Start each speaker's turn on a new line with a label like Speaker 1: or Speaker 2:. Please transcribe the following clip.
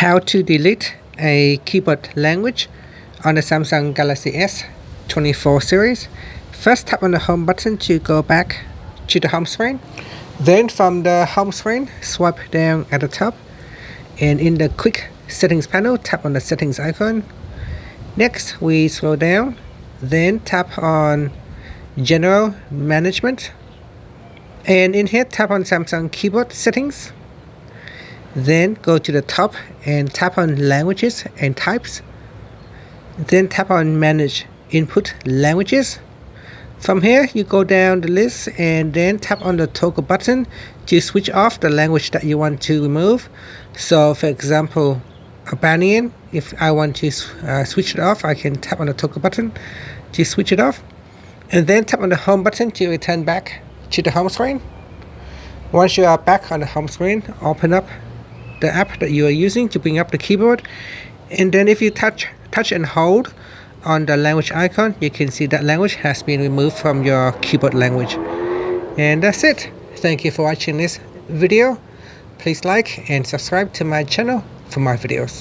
Speaker 1: How to delete a keyboard language on the Samsung Galaxy S24 series. First, tap on the home button to go back to the home screen. Then from the home screen, swipe down at the top, and in the quick settings panel, tap on the settings icon. Next, we scroll down, then tap on general management, and in here tap on Samsung keyboard settings. Then go to the top and tap on languages and types. Then tap on manage input languages. From here you go down the list and then tap on the toggle button to switch off the language that you want to remove. So for example, Albanian, if I want to switch it off, I can tap on the toggle button to switch it off, and then tap on the home button to return back to the home screen. Once you are back on the home screen, open up the app that you are using to bring up the keyboard, and then if you touch and hold on the language icon, you can see that language has been removed from your keyboard language. And that's it. Thank you for watching this video. Please like and subscribe to my channel for more videos.